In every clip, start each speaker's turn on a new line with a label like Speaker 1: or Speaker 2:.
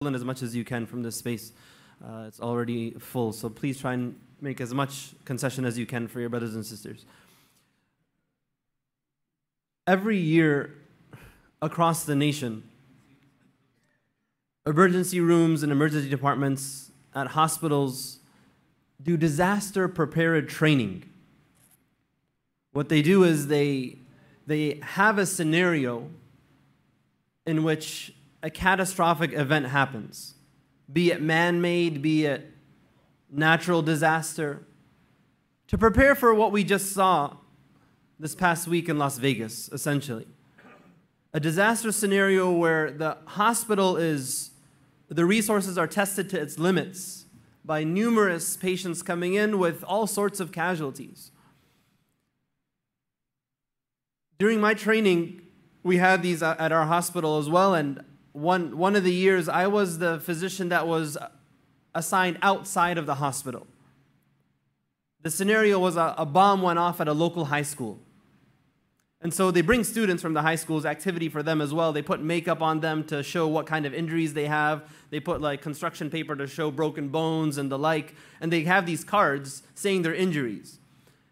Speaker 1: in as much as you can from this space. It's already full, so please try and make as much concession as you can for your brothers and sisters. Every year across the nation, emergency rooms and emergency departments at hospitals do disaster prepared training. What they do is they have a scenario in which a catastrophic event happens, be it man-made, be it natural disaster, to prepare for what we just saw this past week in Las Vegas, essentially. A disaster scenario where the hospital the resources are tested to its limits by numerous patients coming in with all sorts of casualties. During my training, we had these at our hospital as well, and one of the years, I was the physician that was assigned outside of the hospital. The scenario was a bomb went off at a local high school. And so they bring students from the high schools, activity for them as well. They put makeup on them to show what kind of injuries they have. They put like construction paper to show broken bones and the like. And they have these cards saying their injuries.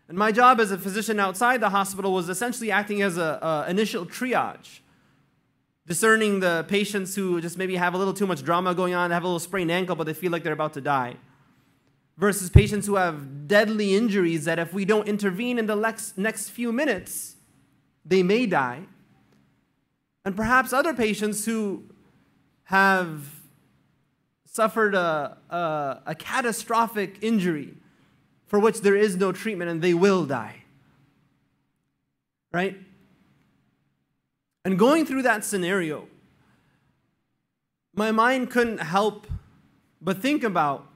Speaker 1: And my job as a physician outside the hospital was essentially acting as an initial triage, discerning the patients who just maybe have a little too much drama going on, have a little sprained ankle, but they feel like they're about to die, versus patients who have deadly injuries that if we don't intervene in the next few minutes, they may die. And perhaps other patients who have suffered a catastrophic injury for which there is no treatment and they will die. Right? And going through that scenario, my mind couldn't help but think about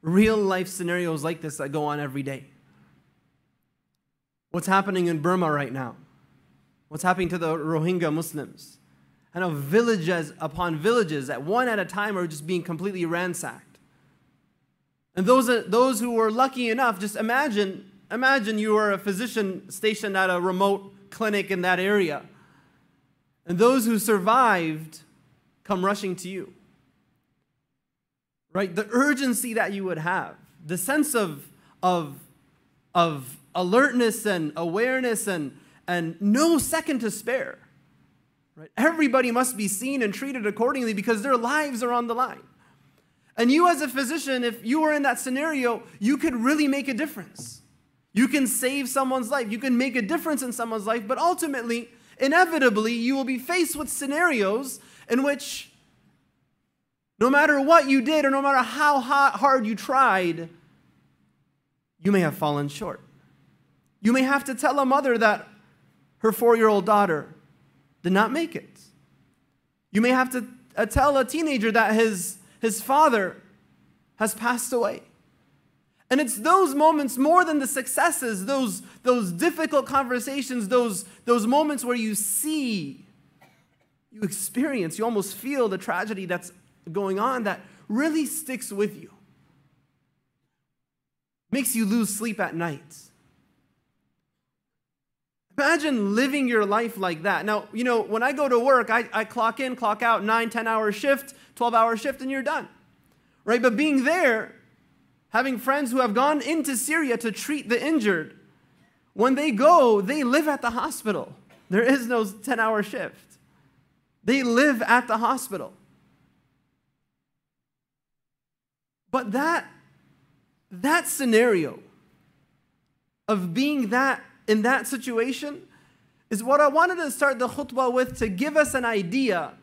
Speaker 1: real life scenarios like this that go on every day. What's happening in Burma right now? What's happening to the Rohingya Muslims? And how villages upon villages, one at a time, are just being completely ransacked. And those who were lucky enough, just imagine you were a physician stationed at a remote clinic in that area. And those who survived come rushing to you. Right? The urgency that you would have, the sense of alertness and awareness and no second to spare. Right? Everybody must be seen and treated accordingly because their lives are on the line. And you as a physician, if you were in that scenario, you could really make a difference. You can save someone's life. You can make a difference in someone's life, but ultimately, inevitably, you will be faced with scenarios in which no matter what you did or no matter how hard you tried, you may have fallen short. You may have to tell a mother that her 4-year-old daughter did not make it. You may have to tell a teenager that his father has passed away. And it's those moments more than the successes, those difficult conversations, those moments where you see, you experience, you almost feel the tragedy that's going on that really sticks with you. Makes you lose sleep at night. Imagine living your life like that. Now, when I go to work, I clock in, clock out, 9, 10-hour shift, 12-hour shift, and you're done. Right? But being there, having friends who have gone into Syria to treat the injured, when they go, they live at the hospital. There is no 10-hour shift. They live at the hospital. But that scenario of being in that situation is what I wanted to start the khutbah with, to give us an idea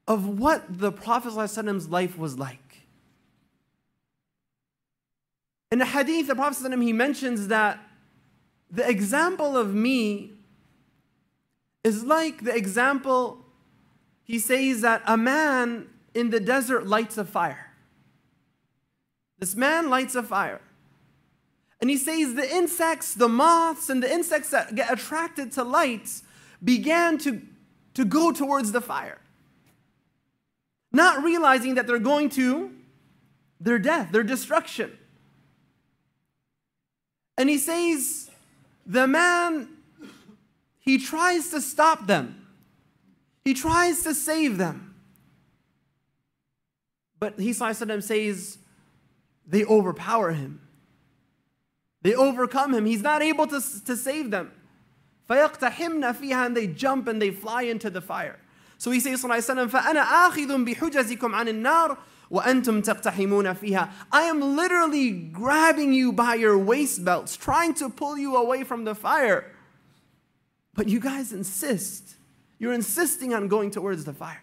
Speaker 1: of what the Prophet ﷺ's life was like. In the hadith, the Prophet ﷺ, he mentions that the example of me is like the example, he says that a man in the desert lights a fire. This man lights a fire. And he says the insects, the moths, and the insects that get attracted to lights began to go towards the fire, not realizing that they're going to their death, their destruction. And he says the man, he tries to stop them. He tries to save them. But he ﷺ says, they overpower him. They overcome him. He's not able to save them. فَيَقْتَحِمْنَ فِيهَا, and they jump and they fly into the fire. So he says, ﷺ, فَأَنَا آخِذٌ بِحُجَزِكُمْ عَنِ النَّارِ وَأَنْتُمْ تَقْتَحِمُونَ فِيهَا. I am literally grabbing you by your waist belts, trying to pull you away from the fire. But you guys insist. You're insisting on going towards the fire.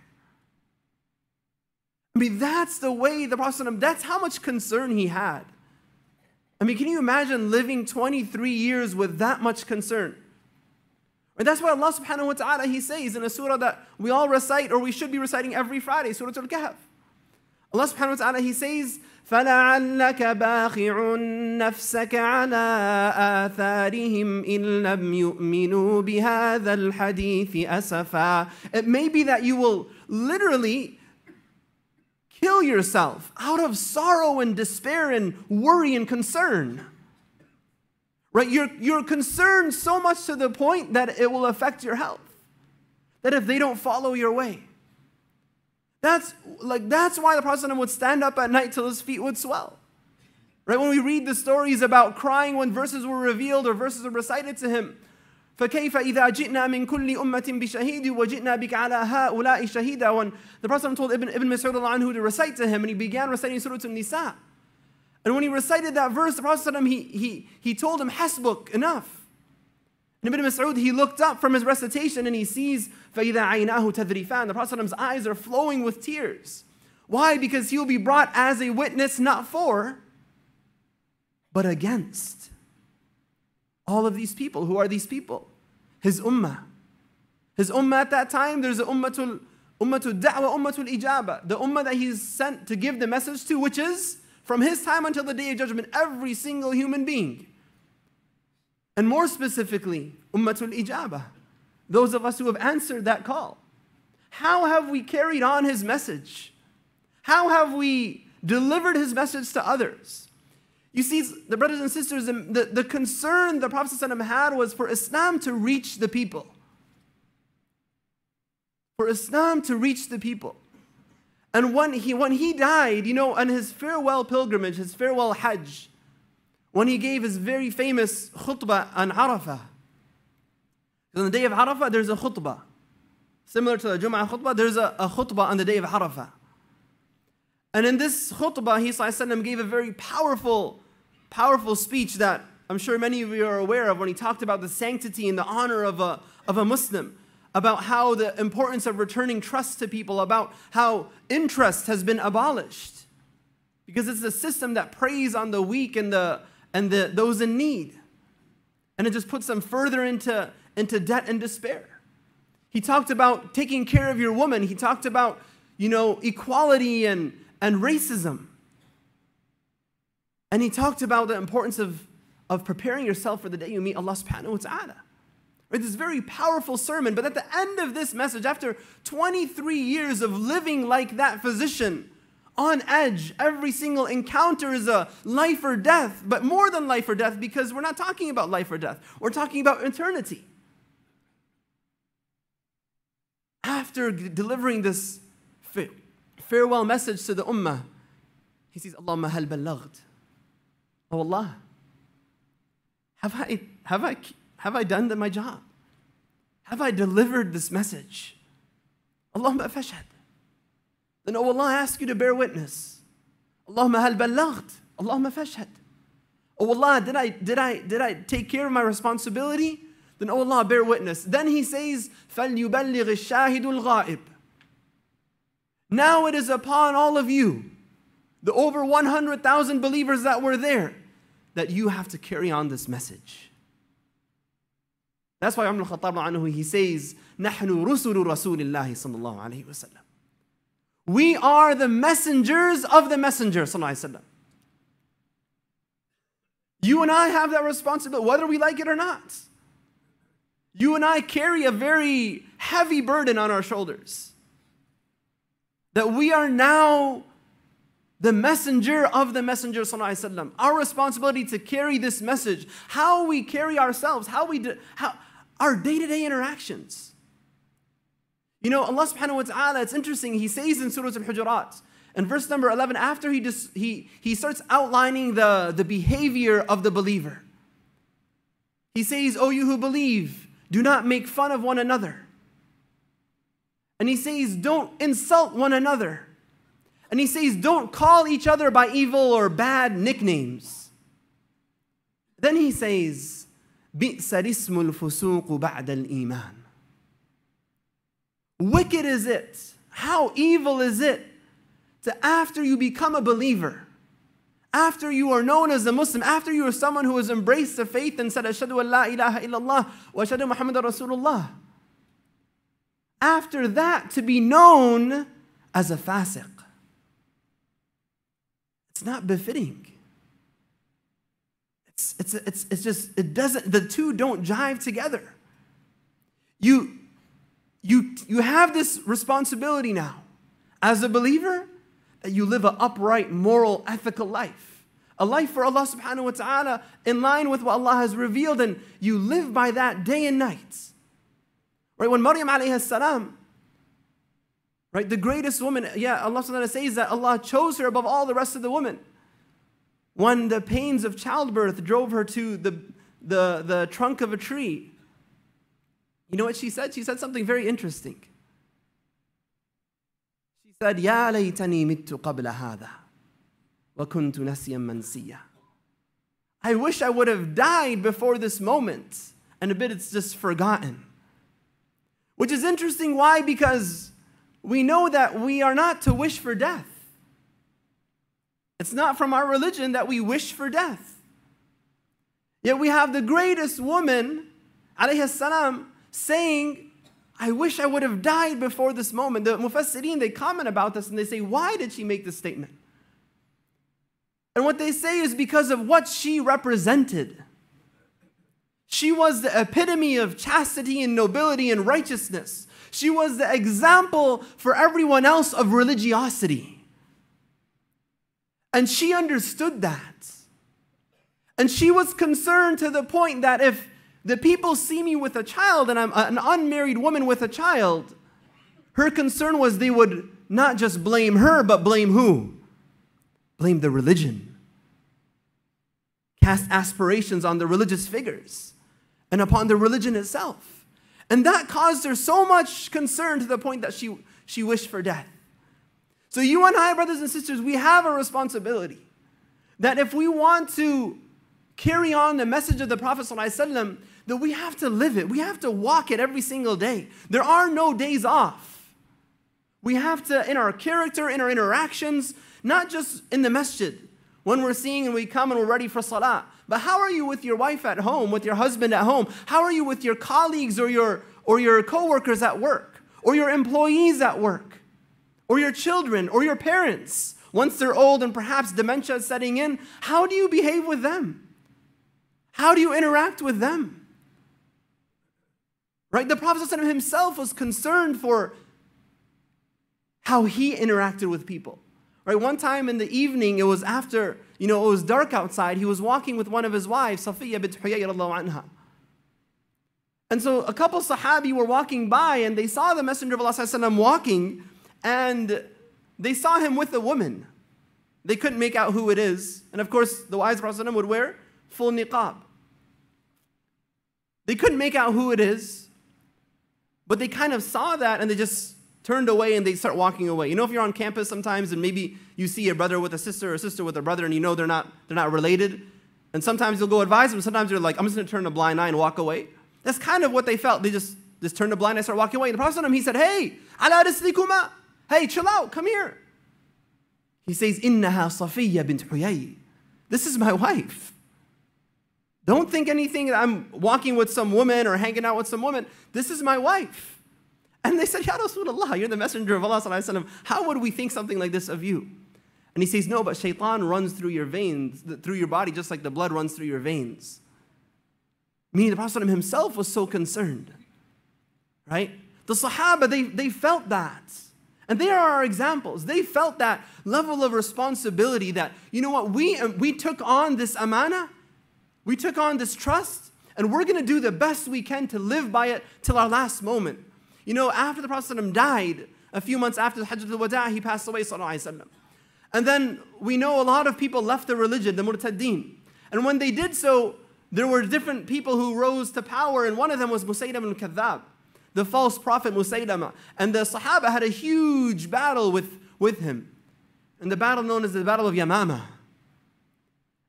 Speaker 1: I mean, that's the way the Prophet, that's how much concern he had. I mean, can you imagine living 23 years with that much concern? And that's why Allah subhanahu wa ta'ala, He says in a surah that we all recite, or we should be reciting every Friday, Surah Al-Kahf. Allah subhanahu wa ta'ala, He says, فَلَعَلَّكَ بَاخِعٌ نَفْسَكَ عَلَىٰ آثَارِهِمْ إِن لَّمْ يُؤْمِنُوا بِهَذَا الْحَدِيثِ أَسَفًا. It may be that you will literally kill yourself out of sorrow and despair and worry and concern. Right? You're concerned so much to the point that it will affect your health. That if they don't follow your way. That's why the Prophet would stand up at night till his feet would swell. Right? When we read the stories about crying when verses were revealed or verses were recited to him. فَكَيْفَ إِذَا جِئْنَا مِن كُلِّ أُمَّةٍ بِشَهِيدٍ وَجِئْنَا بِكَ عَلَىٰ هَؤُلَاءِ شَهِيدًا. When the Prophet told Ibn Mas'ud anhu to recite to him, and he began reciting Surah An-Nisa. And when he recited that verse, the Prophet he told him, "Hasbuk, enough." And Ibn Mas'ud, he looked up from his recitation and he sees فَإِذَا عَيْنَاهُ تَذْرِفَانِ. The Prophet's eyes are flowing with tears. Why? Because he will be brought as a witness, not for, but against all of these people. Who are these people? His ummah. His ummah at that time, there's the ummatul da'wa, ummatul ijaba. The ummah that he's sent to give the message to, which is from his time until the day of judgment, every single human being. And more specifically, ummatul ijaba. Those of us who have answered that call. How have we carried on his message? How have we delivered his message to others? You see, the brothers and sisters, the concern the Prophet ﷺ had was for Islam to reach the people. For Islam to reach the people. And when he died, on his farewell pilgrimage, his farewell hajj, when he gave his very famous khutbah on Arafah. On the day of Arafah, there's a khutbah. Similar to the Juma khutbah, there's a khutbah on the day of Arafah. And in this khutbah, he ﷺ gave a very powerful speech that I'm sure many of you are aware of, when he talked about the sanctity and the honor of a Muslim, about how the importance of returning trust to people, about how interest has been abolished. Because it's a system that preys on the weak and those in need. And it just puts them further into debt and despair. He talked about taking care of your woman. He talked about, equality and racism. And he talked about the importance of preparing yourself for the day you meet Allah subhanahu wa ta'ala. Right, this very powerful sermon, but at the end of this message, after 23 years of living like that physician, on edge, every single encounter is a life or death, but more than life or death, because we're not talking about life or death. We're talking about eternity. After delivering this farewell message to the ummah, he says, Allahumma hal ballaghd. Oh Allah, have I done my job? Have I delivered this message? Allahumma fashhad. Then, oh Allah, I ask you to bear witness. Allahumma hal ballaghd. Allahumma fashhad. Oh Allah, did I take care of my responsibility? Then, oh Allah, bear witness. Then he says, فَلْيُبَلِّغِ الشَّاهِدُ الْغَائِبِ. Now it is upon all of you, the over 100,000 believers that were there, that you have to carry on this message. That's why Umar al-Khattab anhu, he says, نَحْنُ رُسُلُ رَسُولِ اللَّهِ صلى الله عليه وسلم. We are the messengers of the messenger sallallahu alaihi wasallam. You and I have that responsibility, whether we like it or not. You and I carry a very heavy burden on our shoulders. That we are now the messenger of the messenger sallallahu alaihi wasallam. Our responsibility to carry this message, how we carry ourselves, our day-to-day interactions. Allah subhanahu wa ta'ala, it's interesting, He says in Surah Al-Hujurat, And verse number 11, after he starts outlining the behavior of the believer. He says, "O you who believe, do not make fun of one another." And he says, "Don't insult one another." And he says, "Don't call each other by evil or bad nicknames." Then he says, "بِئْسَ الْإِسْمُ الْفُسُوقُ بَعْدَ الْإِيمَانِ." Wicked is it, how evil is it, to after you become a believer, after you are known as a Muslim, after you are someone who has embraced the faith and said, "Ashhadu an la ilaha illallah wa ashhadu Muhammadan Rasulullah," after that to be known as a fasiq. It's not befitting. It's just, it doesn't, the two don't jive together. You have this responsibility now as a believer that you live an upright, moral, ethical life. A life for Allah subhanahu wa ta'ala in line with what Allah has revealed, and you live by that day and night. Right? When Maryam alayhi salam, right, the greatest woman, Allah subhanahu wa ta'ala says that Allah chose her above all the rest of the women. When the pains of childbirth drove her to the trunk of a tree, you know what she said? She said something very interesting. She said, "Ya laytani mittu qabla hadha, wa kuntu nasiyan mansiya." I wish I would have died before this moment. And a bit it's just forgotten. Which is interesting. Why? Because we know that we are not to wish for death. It's not from our religion that we wish for death. Yet we have the greatest woman, alayhi salam, saying, "I wish I would have died before this moment." The Mufassirin, they comment about this and they say, why did she make this statement? And what they say is because of what she represented. She was the epitome of chastity and nobility and righteousness. She was the example for everyone else of religiosity. And she understood that. And she was concerned to the point that if the people see me with a child and I'm an unmarried woman with a child, her concern was they would not just blame her, but blame who? Blame the religion. Cast aspirations on the religious figures and upon the religion itself. And that caused her so much concern to the point that she wished for death. So you and I, brothers and sisters, we have a responsibility that if we want to carry on the message of the Prophet ﷺ, that we have to live it. We have to walk it every single day. There are no days off. We have to, in our character, in our interactions, not just in the masjid, when we're seeing and we come and we're ready for salah, but how are you with your wife at home, with your husband at home? How are you with your colleagues or your co-workers at work, or your employees at work, or your children, or your parents? Once they're old and perhaps dementia is setting in, how do you behave with them? How do you interact with them? Right? The Prophet ﷺ himself was concerned for how he interacted with people. Right? One time in the evening, it was after, it was dark outside. He was walking with one of his wives, Safiya bint Huyay radiyallahu anha. And so a couple Sahabi were walking by and they saw the Messenger of Allah ﷺ walking, and they saw him with a woman. They couldn't make out who it is. And of course, the wives of the Prophet ﷺ would wear full niqab. They couldn't make out who it is, but they kind of saw that and they just turned away and they start walking away. If you're on campus sometimes and maybe you see a brother with a sister or a sister with a brother and they're not related, and sometimes you'll go advise them, sometimes you're like, I'm just going to turn a blind eye and walk away. That's kind of what they felt. They just turned a blind eye and start walking away. And the Prophet, he said, "Hey, ala rislikuma, hey, chill out, come here." He says, "Innaha Safiya bint Huyay." This is my wife. Don't think anything that I'm walking with some woman or hanging out with some woman. This is my wife. And they said, "Ya Rasulullah, you're the Messenger of Allah sallallahu alaihi wasallam. How would we think something like this of you?" And he says, "No, but shaitan runs through your veins, through your body, just like the blood runs through your veins." Meaning the Prophet himself was so concerned. Right? The Sahaba, they felt that. And they are our examples. They felt that level of responsibility that, we took on this amana, we took on this trust, and we're going to do the best we can to live by it till our last moment. After the Prophet died, a few months after the Hajj al-Wada', he passed away, sallallahu alaihi wasallam. And then we know a lot of people left the religion, the murtaddeen. And when they did so, there were different people who rose to power, and one of them was Musaylama al-Kadhdhab, the false prophet Musaylama. And the Sahaba had a huge battle with him. And the battle known as the Battle of Yamama.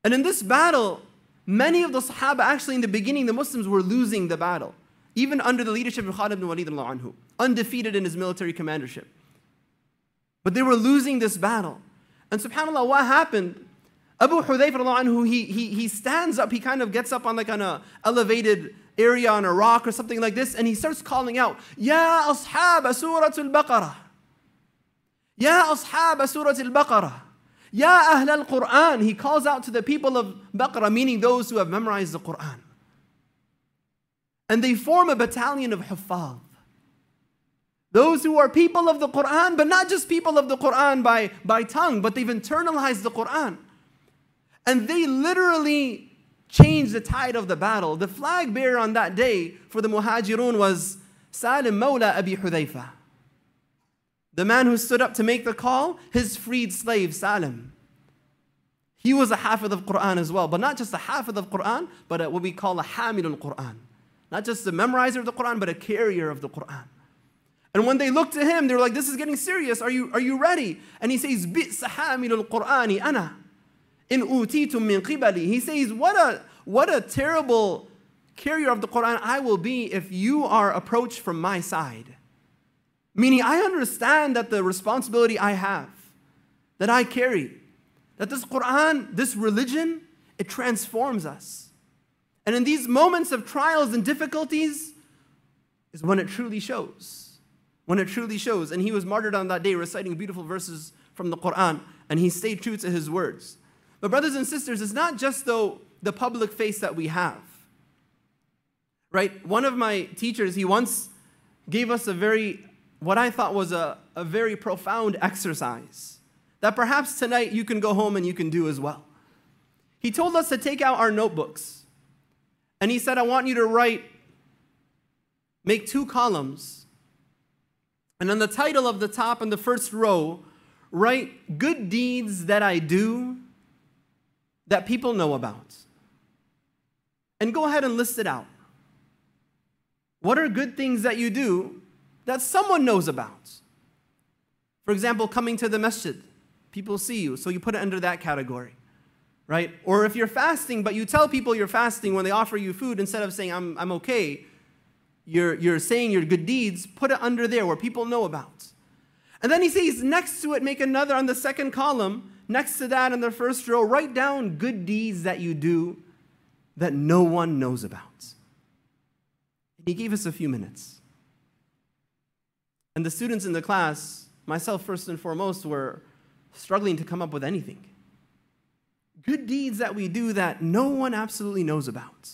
Speaker 1: And in this battle, many of the Sahaba, actually in the beginning, the Muslims were losing the battle. Even under the leadership of Khalid ibn Walid anhu, undefeated in his military commandership. But they were losing this battle. And subhanAllah, what happened? Abu Hudayfa anhu, he stands up, he kind of gets up on like an elevated area on a rock or something like this, and he starts calling out, Ya ashab Surah al-Baqarah. Ya ashab Surah al-Baqarah. Ya Ahl al-Quran. He calls out to the people of Baqarah, meaning those who have memorized the Quran. And they form a battalion of Huffaz. Those who are people of the Quran, but not just people of the Quran by tongue, but they've internalized the Quran. And they literally changed the tide of the battle. The flag bearer on that day for the Muhajirun was Salim Mawla Abi Hudayfa. The man who stood up to make the call, his freed slave Salim. He was a Hafidh of Quran as well, but not just a Hafidh of Quran, but what we call a Hamilul Quran. Not just a memorizer of the Quran, but a carrier of the Quran. And when they looked to him, they were like, this is getting serious. Are you ready? And he says, Bi'sa hamilul Qur'ani ana in utitum min qibali. He says, what a terrible carrier of the Quran I will be if you are approached from my side. Meaning, I understand that the responsibility I have, that I carry, that this Quran, this religion, it transforms us. And in these moments of trials and difficulties is when it truly shows. When it truly shows. And he was martyred on that day reciting beautiful verses from the Quran, and he stayed true to his words. But brothers and sisters, it's not just though the public face that we have. Right? One of my teachers, he once gave us what I thought was a very profound exercise that perhaps tonight you can go home and you can do as well. He told us to take out our notebooks. And he said, I want you to make 2 columns. And on the title of the top in the first row, write good deeds that I do that people know about. And go ahead and list it out. What are good things that you do that someone knows about? For example, coming to the masjid. People see you, so you put it under that category. Right? Or if you're fasting, but you tell people you're fasting when they offer you food, instead of saying, I'm okay, you're saying your good deeds, put it under there where people know about. And then he says, next to it, make another on the second column, next to that in the first row, write down good deeds that you do that no one knows about. And he gave us a few minutes. And the students in the class, myself first and foremost, were struggling to come up with anything. Good deeds that we do that no one absolutely knows about.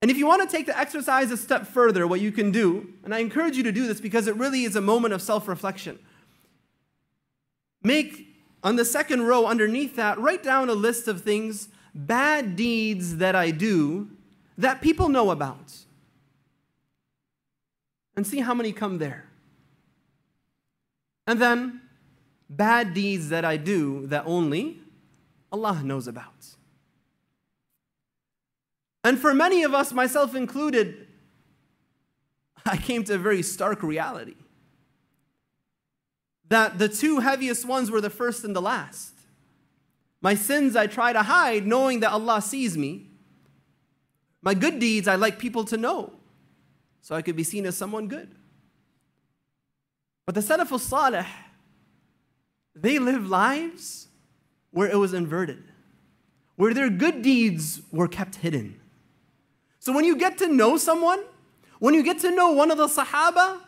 Speaker 1: And if you want to take the exercise a step further, what you can do, and I encourage you to do this because it really is a moment of self-reflection. Make, on the second row underneath that, write down a list of things, bad deeds that I do that people know about. And see how many come there. And then, bad deeds that I do that only Allah knows about. And for many of us, myself included, I came to a very stark reality. That the 2 heaviest ones were the first and the last. My sins I try to hide, knowing that Allah sees me. My good deeds I like people to know, so I could be seen as someone good. But the Salafus Salih, they lived lives where it was inverted, where their good deeds were kept hidden. So when you get to know someone, when you get to know one of the Sahaba,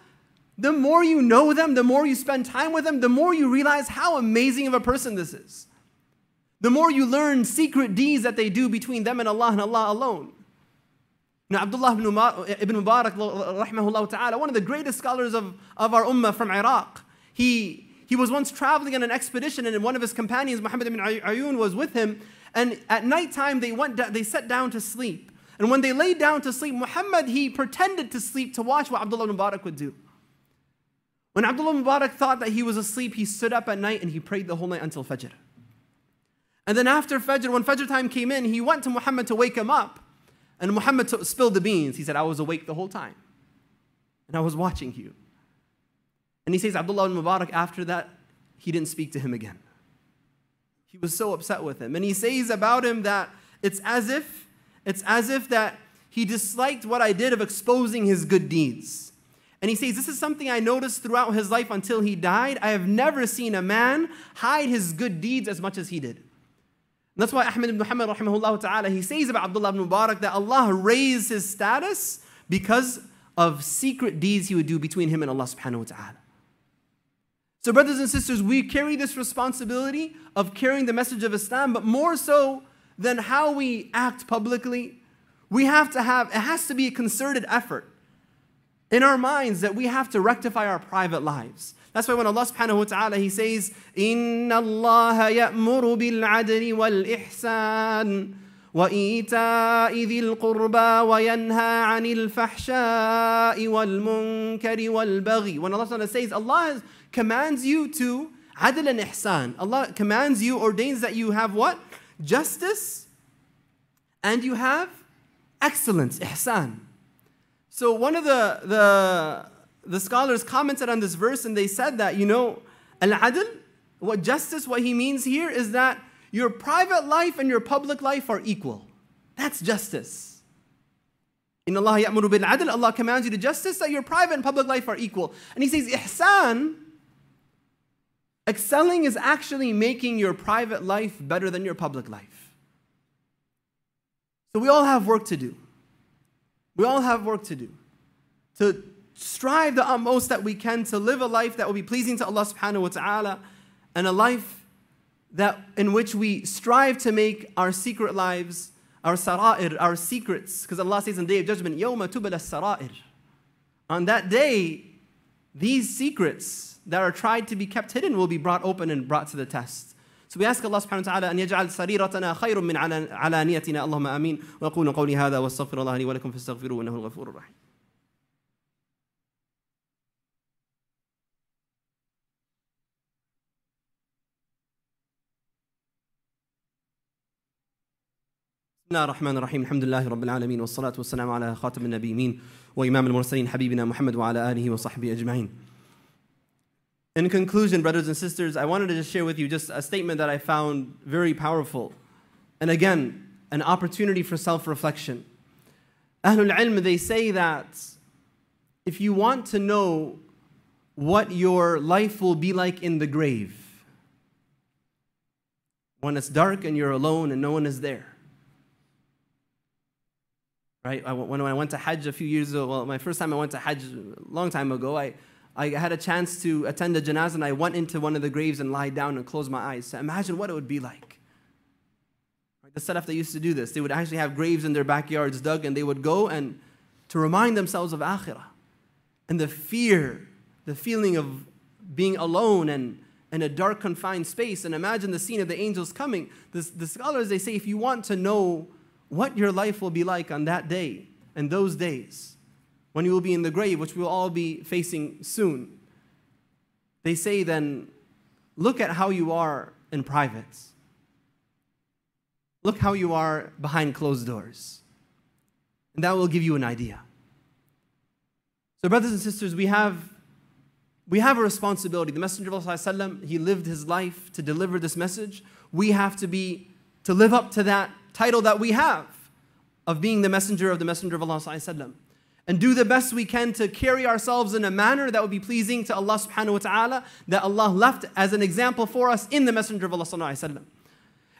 Speaker 1: the more you know them, the more you spend time with them, the more you realize how amazing of a person this is. The more you learn secret deeds that they do between them and Allah alone. Now, Abdullah ibn Mubarak, rahimahullah ta'ala, one of the greatest scholars of our ummah from Iraq, he was once traveling on an expedition, and one of his companions, Muhammad ibn Ayun, was with him. And at nighttime, they sat down to sleep. And when they laid down to sleep, Muhammad, he pretended to sleep to watch what Abdullah ibn Mubarak would do. When Abdullah Mubarak thought that he was asleep, he stood up at night and he prayed the whole night until Fajr. And then after Fajr, when Fajr time came in, he went to Muhammad to wake him up. And Muhammad spilled the beans. He said, I was awake the whole time. And I was watching you. And he says, Abdullah Mubarak, after that, he didn't speak to him again. He was so upset with him. And he says about him that it's as if that he disliked what I did of exposing his good deeds. And he says, this is something I noticed throughout his life until he died. I have never seen a man hide his good deeds as much as he did. And that's why Ahmad ibn Muhammad, rahimahullah ta'ala, he says about Abdullah ibn Mubarak that Allah raised his status because of secret deeds he would do between him and Allah subhanahu wa ta'ala. So brothers and sisters, we carry this responsibility of carrying the message of Islam, but more so than how we act publicly, it has to be a concerted effort in our minds that we have to rectify our private lives. That's why when Allah subhanahu wa ta'ala, He says, إِنَّ اللَّهَ يَأْمُرُ بِالْعَدْلِ وَالْإِحْسَانِ وَإِيتَاءِ ذِي الْقُرْبَى وَيَنْهَى عَنِ الْفَحْشَاءِ وَالْمُنكَرِ وَالْبَغْيِ. When Allah says, Allah commands you to adl and ihsan. Allah commands you, ordains that you have what? Justice, and you have excellence, ihsan. So one of the scholars commented on this verse and they said that, al-adl, what justice, what he means here is that your private life and your public life are equal. That's justice. Inna Allah ya'muru bil adl, Allah commands you to justice, that your private and public life are equal. And he says, ihsan, excelling is actually making your private life better than your public life. So we all have work to do. We all have work to do. To strive the utmost that we can to live a life that will be pleasing to Allah subhanahu wa ta'ala, and a life in which we strive to make our secret lives, our sara'ir, our secrets, because Allah says on the Day of Judgment, يَوْمَ تُبْلَ السَّرَائِرِ. On that day, these secrets that are tried to be kept hidden will be brought open and brought to the test. So we ask Allah subhanahu wa ta'ala أن يجعل سريرتنا خير من علانيتنا اللهم آمين وأقول قولي هذا واستغفر الله لي ولكم فاستغفروه إنه الغفور الرحيم. بسم الله الرحمن الرحيم الحمد لله رب العالمين والصلاة والسلام على خاتم النبيين وإمام المرسلين حبيبنا محمد وعلى آله وصحبه أجمعين. In conclusion, brothers and sisters, I wanted to just share with you just a statement that I found very powerful. And again, an opportunity for self-reflection. Ahlul Ilm, they say that if you want to know what your life will be like in the grave, when it's dark and you're alone and no one is there. Right? When I went to Hajj a few years ago, well, my first time I went to Hajj a long time ago, I had a chance to attend a janazah and I went into one of the graves and lied down and closed my eyes. So imagine what it would be like. Right? The Salaf, they used to do this. They would actually have graves in their backyards dug and they would go and to remind themselves of akhirah. And the fear, the feeling of being alone and in a dark confined space. And imagine the scene of the angels coming. The scholars, they say, if you want to know what your life will be like on that day and those days, when you will be in the grave, which we'll all be facing soon, they say then, look at how you are in private. Look how you are behind closed doors. And that will give you an idea. So brothers and sisters, we have a responsibility. The Messenger of Allah, he lived his life to deliver this message. We have to live up to that title that we have of being the messenger of Allah, and do the best we can to carry ourselves in a manner that will be pleasing to Allah subhanahu wa ta'ala, that Allah left as an example for us in the Messenger of Allah,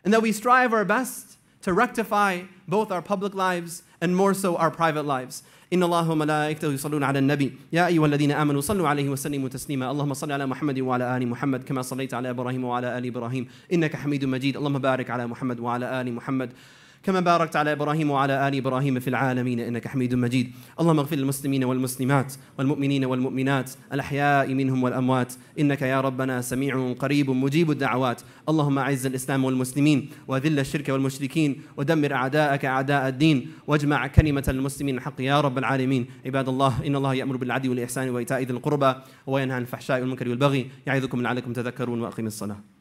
Speaker 1: and that we strive our best to rectify both our public lives and more so our private lives. إن الله وملائكته يصلون على النبي يا أيها الذين آمنوا صلوا عليه وسلموا تسليما اللهم صل على محمد وعلى آل محمد كما صليت على إبراهيم وعلى آل إبراهيم إنك حميد مجيد اللهم بارك على محمد وعلى آل محمد كما باركت على إبراهيم وعلى آل إبراهيم في العالمين إنك حميد مجيد. اللهم اغفر للمسلمين والمسلمات والمؤمنين والمؤمنات الأحياء منهم والأموات إنك يا ربنا سميع قريب مجيب الدعوات. اللهم أعز الإسلام والمسلمين وأذل الشرك والمشركين ودمر أعداءك أعداء الدين واجمع كلمة المسلمين الحق يا رب العالمين. عباد الله، إن الله يأمر بالعدل والإحسان وإيتاء ذي القربى وينهى عن الفحشاء والمنكر والبغي يعظكم لعلكم تذكرون وأقيموا الصلاة.